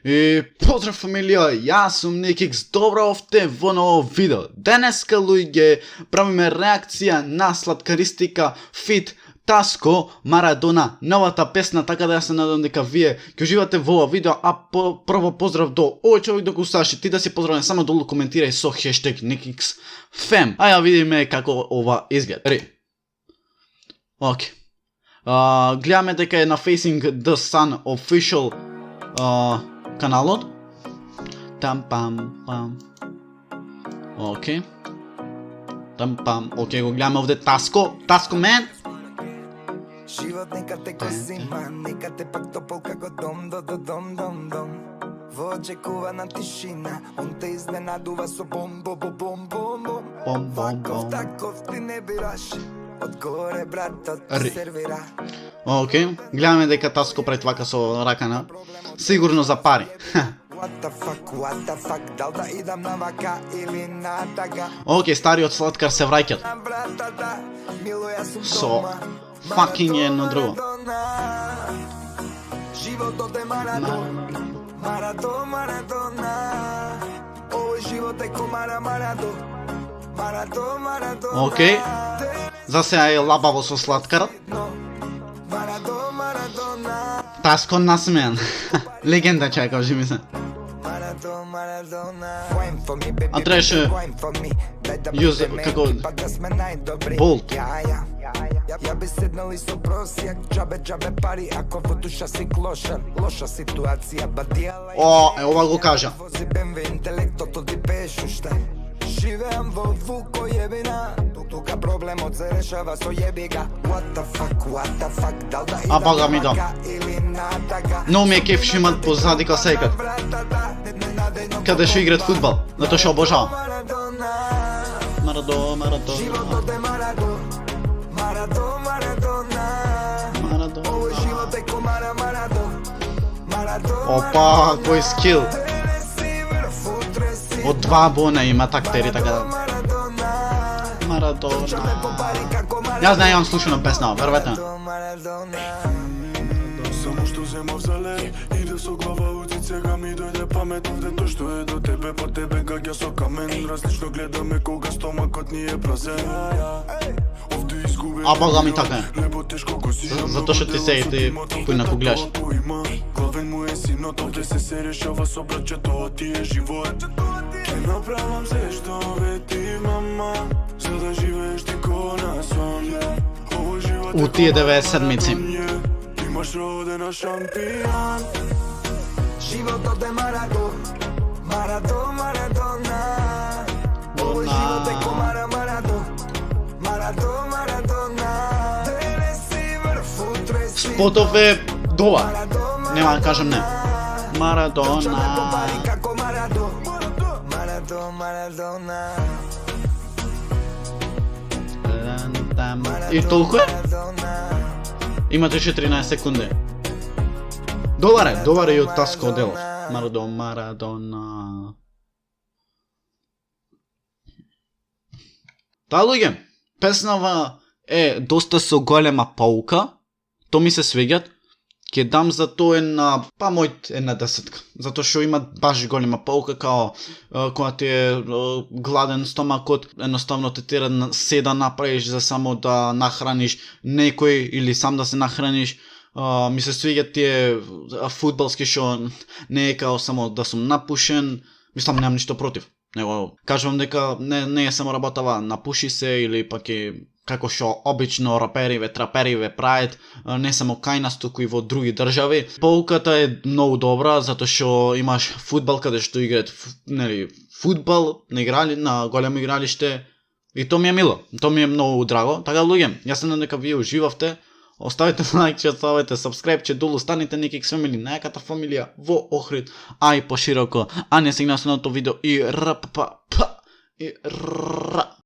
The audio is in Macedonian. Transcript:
И поздрав фамилија, јас сум Никикс, добро овте во ново видео. Денеска луѓе правиме реакција на сладкаристика фит Таско Марадона, новата песна, така да јас се надам дека вие ќе уживате во ова видео, а прво поздрав до овој човек да го слушаш, ти да си поздравен, само долу коментирај со хештег NikixFam. А ја видиме како ова изгледа. Океј. Гледаме дека е на Facing the Sun official каналот. Там пам пам. Океј. Там пам. Океј, го гледаме овде Таско мен. Живот нека те косима, нека те пак топол како дом. Во очекувана тишина, он те изненадува со бом. Ваков таков ти не бираш, одгоре братот ти сервира. Океј, гледаме дека Таско прави вака со ракана. Сигурно за пари. What the fuck, дал да идам на вака или на тага. Океј, стариот сладкар се враќат. Со fucking едно друго. Животот е Марадона. Овој живот е ко Марадона. Океј. За сега е лабаво со сладкарот. Таско насмеан. Легенда чај, кажи ми се. А требаше јуз како болт. Ја би седнал и со просјак, џабе пари, ако во душа си клошар, лоша ситуација, бадијала. О, ова го кажа. Вози БМВ, интелектото ти пешу шта. Живеам во вуко јебина, тука проблемот се решава со јебига. What the fuck, дал да идам бага ми да. Но ми е кеф што имат позади касекат. Каде што играат фудбал, затоа што обожавам. Марадона. Овој живот е ко Марадона. Опа, кој скил. Од два бона има тактери, така да. Марадона. Јас не имам слушана песна, веројатно. Само што земав за леј, иде со глава уци, сега ми дојде памет овде тој што е до тебе, по тебе гаѓа со камен. Различно гледаме кога стомакот ни е празен. Овде изгубен. А бога ми така е. Лебо тешко го си. Затоа што ти се и ти кој го гледаш. Главен му е синот, овде се решава со браќето, а ти е живот. Ке направам се што вети мама, за да живееш ти ко на сон. Овој живот У тие 9 седмици. Имаш родена шампион. Животот е Марадона. Овој живот е ко Марадона. Спотов е добар. Нема да кажам не. Марадона. И толку е? Имате 14 секунди. Добар е и од Таско делов. Марадона. Таа луѓе, песнава е доста со голема паука. То ми се свеѓат. Ќе дам за тоа мој една десетка. Затоа што има баш голема паука, као кога ти е гладен стомакот, едноставно те тера се да направиш за само да нахраниш некој или сам да се нахраниш. Ми се свеѓат тие фудбалски што не е као само да сум напушен, мислам немам ништо против. Него кажувам дека не е само работава напуши се или пак е како што обично рапериве, трапериве прават, не само кај нас, туку и во други држави. Поуката е многу добра, затоа што имаш фудбал каде што играат, фудбал на големо игралиште и то ми е мило, то ми е многу драго. Така луѓе, јас се надам дека вие уживавте. Оставите лајкче, оставете сабскрајбче, долу станете Никикс Family, најаката фамилија во Охрид, а и пошироко. А не сегнав со новото видео и